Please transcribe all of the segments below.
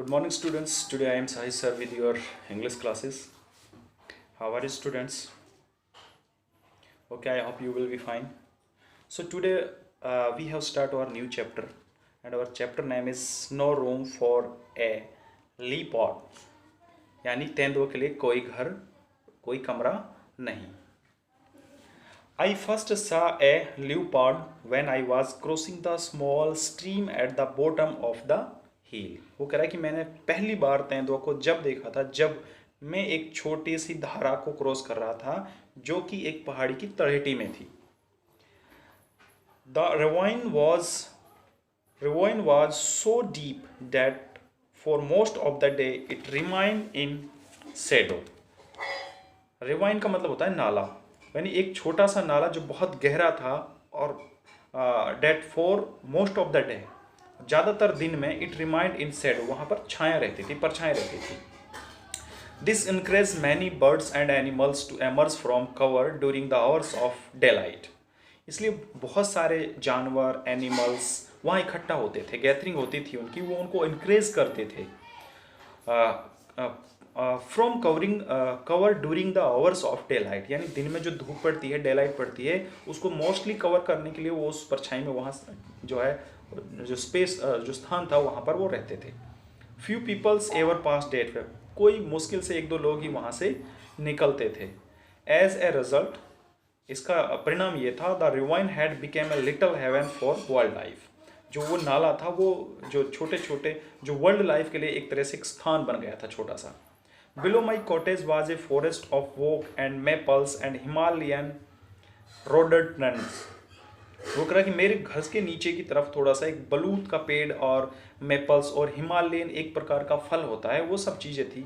Good morning, students. Today I am Sai sir with your English classes. How are you, students? Okay, I hope you will be fine. So today we have start our new chapter, and our chapter name is No Room for a Leopard. यानी तेंदुओं के लिए कोई घर, कोई कमरा नहीं. I first saw a leopard when I was crossing the small stream at the bottom of the hill. वो कह रहा है कि मैंने पहली बार तेंदुआ को जब देखा था जब मैं एक छोटी सी धारा को क्रॉस कर रहा था जो कि एक पहाड़ी की तलहटी में थी. The ravine was so deep that for most of the day it remained in shadow. ravine का मतलब होता है नाला, यानी एक छोटा सा नाला जो बहुत गहरा था और dead for most of the day, ज़्यादातर दिन में इट रिमाइंड इन शेडो, वहाँ पर छाया रहती थी, परछाएं रहती थी. This encourage many birds and animals to emerge from cover during the hours of daylight. इसलिए बहुत सारे जानवर, एनिमल्स वहाँ इकट्ठा होते थे, गैदरिंग होती थी उनकी, वो उनको इनक्रेज करते थे from cover during the hours of day light, यानी दिन में जो धूप पड़ती है, डे लाइट पड़ती है, उसको मोस्टली कवर करने के लिए वो उस परछाई में वहाँ जो है जो स्पेस जो स्थान था वहाँ पर वो रहते थे. फ्यू पीपल्स एवर पास डेट वे, कोई मुश्किल से एक दो लोग ही वहाँ से निकलते थे. एज ए रिजल्ट, इसका परिणाम ये था, the ravine had become a little haven for wildlife. जो वो नाला था वो जो छोटे छोटे जो वर्ल्ड लाइफ के लिए एक तरह से एक स्थान बन गया था छोटा सा. Below my cottage was a forest of oak and maples and Himalayan rhododendrons. वो कह रहा कि मेरे घर के नीचे की तरफ थोड़ा सा एक बलूत का पेड़ और मेपल्स और हिमालयन एक प्रकार का फल होता है, वो सब चीज़ें थी.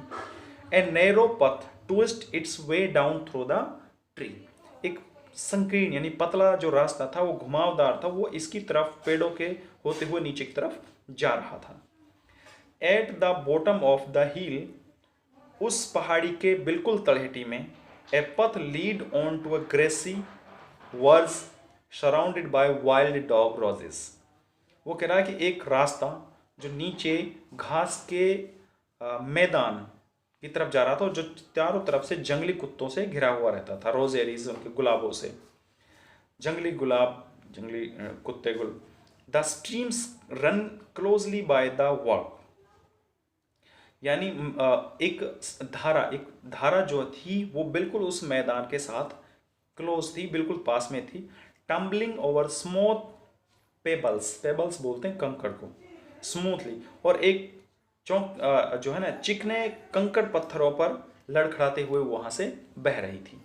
ए नैरो पथ twist it's way down through the tree. एक संकीर्ण यानी पतला जो रास्ता था वो घुमावदार था, वो इसकी तरफ पेड़ों के होते हुए नीचे की तरफ जा रहा था. At the bottom of the hill, उस पहाड़ी के बिल्कुल तलहटी में, a path lead on to a grassy verse surrounded by wild dog roses. वो कह रहा है कि एक रास्ता जो नीचे घास के मैदान की तरफ जा रहा था, जो चारों तरफ से जंगली कुत्तों से घिरा हुआ रहता था, रोज एरीज उनके गुलाबों से, जंगली गुलाब, जंगली कुत्ते गुल. The streams run closely by the walk, यानी एक धारा जो थी वो बिल्कुल उस मैदान के साथ क्लोज थी, बिल्कुल पास में थी. टम्बलिंग ओवर स्मूथ पेबल्स बोलते हैं कंकड़ को, स्मूथली, और एक चौक जो है ना चिकने कंकड़ पत्थरों पर लड़खड़ाते हुए वहां से बह रही थी.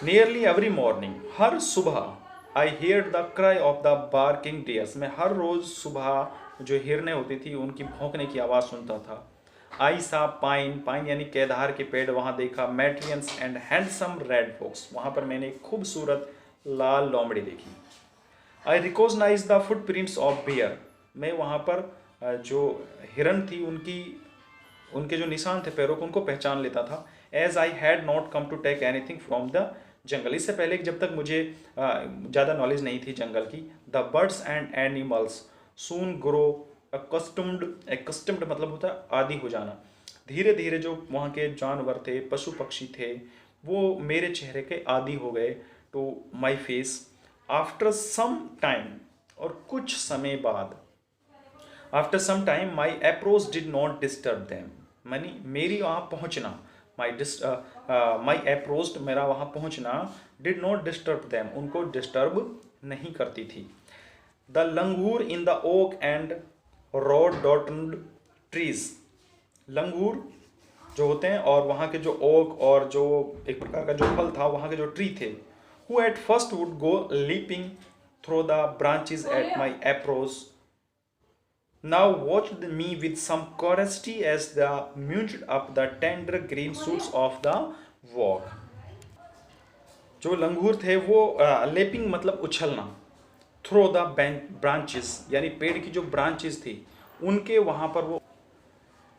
नियरली एवरी मॉर्निंग, हर सुबह, I hear the cry of the barking dears, मैं हर रोज सुबह जो हिरने होती थी उनकी भौंकने की आवाज़ सुनता था. आई सा पाइन यानी केदार के पेड़ वहाँ देखा. मैट्रियंस एंड हैंडसम रेड फॉक्स, वहाँ पर मैंने एक खूबसूरत लाल लोमड़ी देखी. I recognize the footprints of bear, मैं वहाँ पर जो हिरन थी उनके जो निशान थे पैरों को, उनको पहचान लेता था. As I had not come to take anything from the jungle, इससे पहले जब तक मुझे ज़्यादा नॉलेज नहीं थी जंगल की. The birds and animals soon grow accustomed मतलब होता है आदी हो जाना. धीरे धीरे जो वहाँ के जानवर थे, पशु पक्षी थे, वो मेरे चेहरे के आदी हो गए to my face. After some time, और कुछ समय बाद, after some time my approach did not disturb them, मानी मेरी वहाँ पहुँचना, माई अप्रोच मेरा वहाँ पहुँचना, डिड नॉट डिस्टर्ब देम, उनको डिस्टर्ब नहीं करती थी. The langur in the oak and rhododendron trees, लंगूर जो होते हैं और वहाँ के जो ओक और जो एक प्रकार का जो फल था वहाँ के जो ट्री थे, who at first would go leaping through the branches at my approach, now watched me with some curiosity as they munched up the tender green shoots of the walk. जो लंगूर थे वो लेपिंग मतलब उछलना, throw the branches यानी पेड़ की जो branches थी उनके वहाँ पर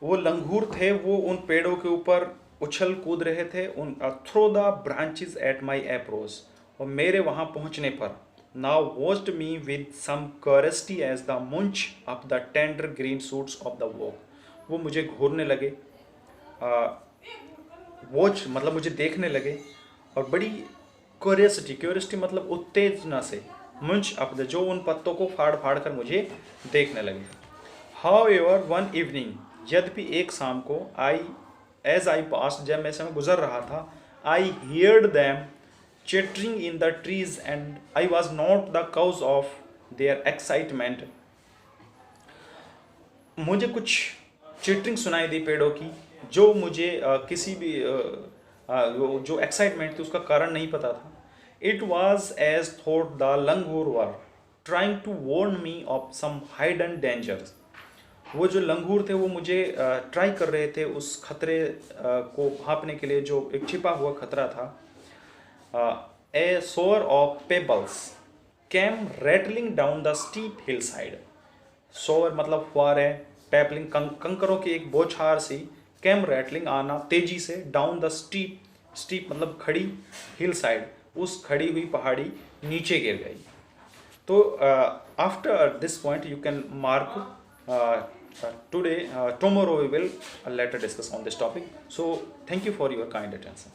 वो लंगूर थे, वो उन पेड़ों के ऊपर उछल कूद रहे थे. उन throw the branches at my approach, और मेरे वहाँ पहुँचने पर, now watched me with some curiosity as the munch of the tender green shoots of the oak, वो मुझे घूरने लगे, वॉच मतलब मुझे देखने लगे, और बड़ी क्यूरियोसिटी मतलब उत्तेजना से मुझ अपने जो उन पत्तों को फाड़ फाड़ कर मुझे देखने लगे। हाउ एवर वन इवनिंग, यद्यपि एक शाम को, आई पास, जब मैं समय गुजर रहा था, I heard them chittering in the trees and I was not the cause of their excitement. मुझे कुछ चिटरिंग सुनाई दी पेड़ों की, जो मुझे किसी भी जो एक्साइटमेंट थी उसका कारण नहीं पता था। It was as thought the langur were trying to warn me of some hidden dangers. वो जो लंगूर थे वो मुझे ट्राई कर रहे थे उस खतरे को भांपने के लिए, जो एक छिपा हुआ खतरा था। A shower of pebbles came rattling down the steep hillside. Shower मतलब फुहार है, पैपलिंग कंकरों की एक बौछार सी, कैम रैटलिंग आना तेजी से, डाउन द स्टीप मतलब खड़ी, हिल साइड उस खड़ी हुई पहाड़ी नीचे गिर गई। तो after this point you can mark today, tomorrow we will later discuss on this topic. So thank you for your kind attention.